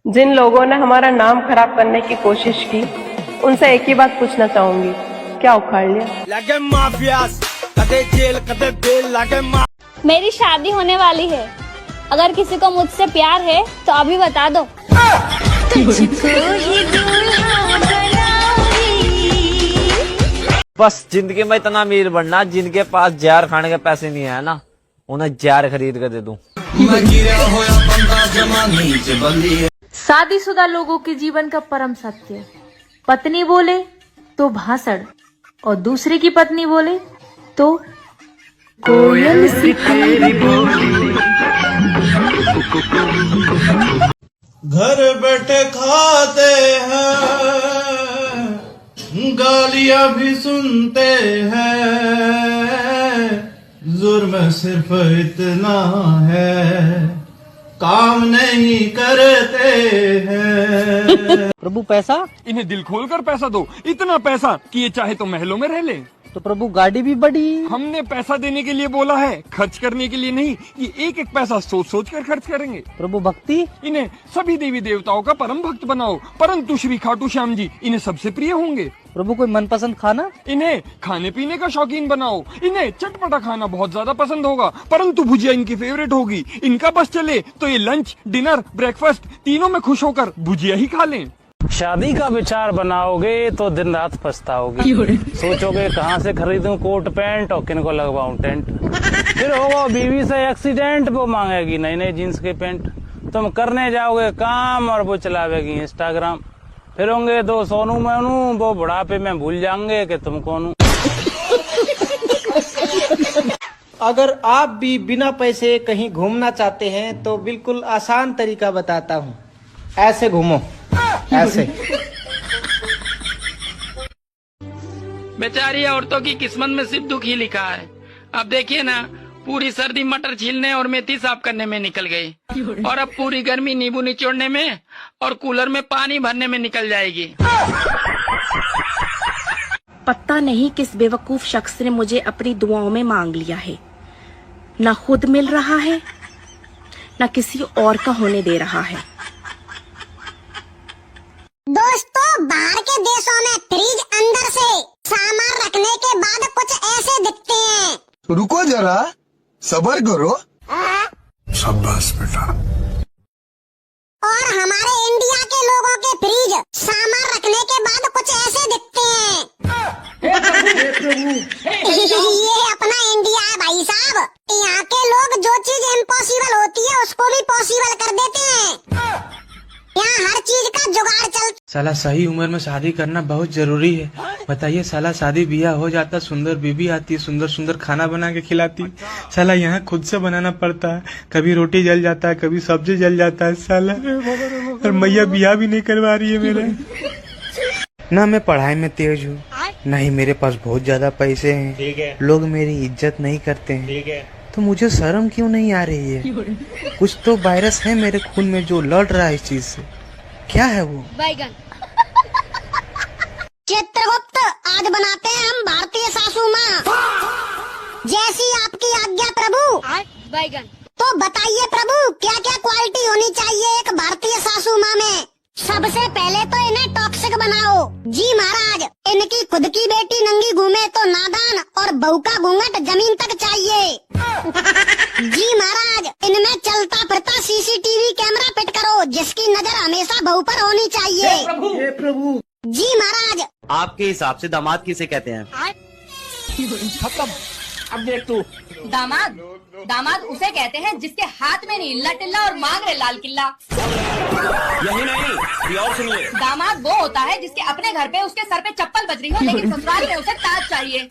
जिन लोगों ने हमारा नाम खराब करने की कोशिश की, उनसे एक ही बात पूछना चाहूंगी, क्या उखाड़ लिया? मेरी शादी होने वाली है, अगर किसी को मुझसे प्यार है तो अभी बता दो। बस जिंदगी में इतना अमीर बनना जिनके पास जार खाने के पैसे नहीं है ना, उन्हें जार खरीद कर दे दूं। शादीशुदा लोगों के जीवन का परम सत्य, पत्नी बोले तो भाषण और दूसरे की पत्नी बोले तो कोयल सी तेरी बोली। घर बैठे खाते हैं, गालियां भी सुनते हैं, जुर्म सिर्फ इतना है, काम नहीं करते हैं। प्रभु पैसा, इन्हें दिल खोलकर पैसा दो, इतना पैसा कि ये चाहे तो महलों में रह ले। तो प्रभु गाड़ी भी बड़ी। हमने पैसा देने के लिए बोला है, खर्च करने के लिए नहीं। ये एक एक पैसा सोच सोच कर खर्च करेंगे। प्रभु भक्ति, इन्हें सभी देवी देवताओं का परम भक्त बनाओ, परंतु श्री खाटू श्याम जी इन्हें सबसे प्रिय होंगे। प्रभु कोई मनपसंद खाना, इन्हें खाने पीने का शौकीन बनाओ। इन्हें चटपटा खाना बहुत ज्यादा पसंद होगा, परंतु भुजिया इनकी फेवरेट होगी। इनका बस चले तो ये लंच, डिनर, ब्रेकफास्ट तीनों में खुश होकर भुजिया ही खा लें। शादी का विचार बनाओगे तो दिन रात पछताओगे। सोचोगे कहाँ से खरीदूं कोट पैंट और किनको लगवाऊं टेंट। फिर होगा बीवी से एक्सीडेंट, वो मांगेगी नई नई जीन्स के पैंट। तुम करने जाओगे काम और वो चलावेगी इंस्टाग्राम। फिर होंगे दो सोनू मोनू, वो बुढ़ापे में भूल जाएंगे कि तुम कौन हो। अगर आप भी बिना पैसे कहीं घूमना चाहते हैं तो बिल्कुल आसान तरीका बताता हूँ। ऐसे घूमो, ऐसे। बेचारी औरतों की किस्मत में सिर्फ दुख ही लिखा है। अब देखिए ना, पूरी सर्दी मटर छीलने और मेथी साफ करने में निकल गई, और अब पूरी गर्मी नींबू निचोड़ने में और कूलर में पानी भरने में निकल जाएगी। पता नहीं किस बेवकूफ शख्स ने मुझे अपनी दुआओं में मांग लिया है। ना खुद मिल रहा है, ना किसी और का होने दे रहा है। दोस्तों, बाहर के देशों में फ्रिज अंदर से सामान रखने के बाद कुछ ऐसे दिखते हैं। रुको जरा, सब्र करो। शाबाश बेटा। और हमारे इंडिया के लोगों के फ्रिज सामान रखने के बाद कुछ ऐसे दिखते हैं। ये अपना इंडिया है भाई साहब। यहाँ के लोग जो चीज इम्पॉसिबल होती है उसको भी पॉसिबल कर देते हैं। यहाँ हर चीज का जुगाड़ चलता। साला सही उम्र में शादी करना बहुत जरूरी है। बताइए, साला शादी ब्याह हो जाता, सुंदर बीबी आती, सुंदर सुंदर खाना बना के खिलाती। साला यहाँ खुद से बनाना पड़ता है, कभी रोटी जल जाता है, कभी सब्जी जल जाता है साला। और मैया ब्याह भी नहीं करवा रही है मेरे। ना मैं पढ़ाई में तेज हूँ, ना ही मेरे पास बहुत ज्यादा पैसे हैं। लोग मेरी इज्जत नहीं करते हैं, तो मुझे शर्म क्यों नहीं आ रही है? कुछ तो वायरस है मेरे खून में जो लड़ रहा है इस चीज से। क्या है वो? बैगन। चित्रगुप्त, आज बनाते हैं हम भारतीय सासू माँ। जैसी आपकी आज्ञा प्रभु। बैगन। तो बताइए प्रभु, क्या क्या क्वालिटी होनी चाहिए एक भारतीय सासू माँ में? सबसे पहले तो इन्हें टॉक्सिक बनाओ। जी महाराज, इनकी खुद की बेटी नंगी घूमे तो नादान और बहू का घूंघट जमीन तक चाहिए। जी महाराज, इनमें चलता फिरता सीसीटीवी कैमरा फिट करो, जिसकी नजर हमेशा बहू पर होनी चाहिए। हे प्रभु। जी महाराज। आपके हिसाब से दामाद किसे कहते हैं? खत्म। अब देख तू। दामाद, दामाद उसे कहते हैं जिसके हाथ में नीला टिल्ला और मांग रहे लाल किल्ला। यही नहीं, और सुनिए। दामाद वो होता है जिसके अपने घर पे उसके सर पे चप्पल बज रही हो, लेकिन ससुराल में उसे ताज चाहिए।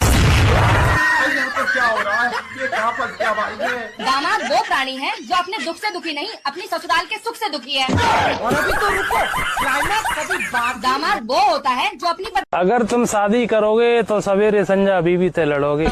तो क्या हो रहा है? ये कहाँ पर क्या भाई है? दामाद वो प्राणी है जो अपने दुख से दुखी नहीं, अपनी ससुराल के सुख से दुखी है। और अभी तो रुको, क्लाइमैक्स कभी बात। दामाद वो होता है जो अपनी अगर तुम शादी करोगे तो सवेरे संजा बीवी से लड़ोगे।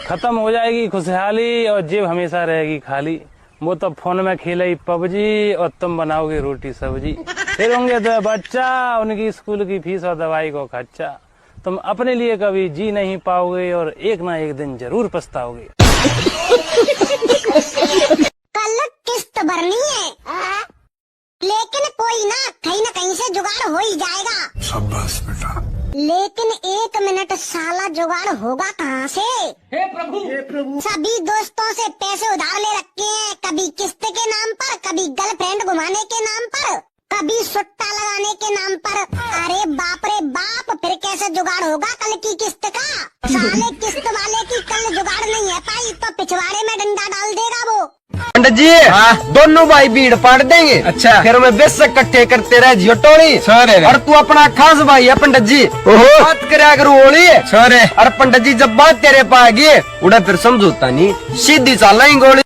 खत्म हो जाएगी खुशहाली और जेब हमेशा रहेगी खाली। वो तो फोन में खेलेगी पबजी और तुम बनाओगे रोटी सब्जी। फिर होंगे तो बच्चा, उनकी स्कूल की फीस और दवाई को खर्चा। तुम अपने लिए कभी जी नहीं पाओगे और एक ना एक दिन जरूर पछताओगे। कल किस्त भरनी है, लेकिन कोई कोई ना कहीं से जुगाड़ हो ही जाएगा। शाबाश बेटा। लेकिन 1 मिनट, साला जुगाड़ होगा कहाँ से? हे प्रभु। सभी दोस्तों से पैसे उधार ले रखे हैं, कभी किस्त के नाम पर, कभी गर्लफ्रेंड घुमाने के नाम पर, कभी सुट्टा लगाने के नाम पर। अरे बाप रे बाप, फिर कैसे जुगाड़ होगा कल की किस्त का? साले किस्त वाले की कल जुगाड़ नहीं है पाई तो पिछवाड़े में डंडा डाल देगा वो। पंडित जी दोनों भाई भीड़ पाड़ देंगे। अच्छा फिर मैं बेशक इकट्ठे करते रह जियो टोली। और तू अपना खास भाई है पंडित जी, बात करे अगर होली है। और पंडित जी जब बात तेरे पास आ गई उड़ा फिर समझौता नहीं, सीधी चाल गोली।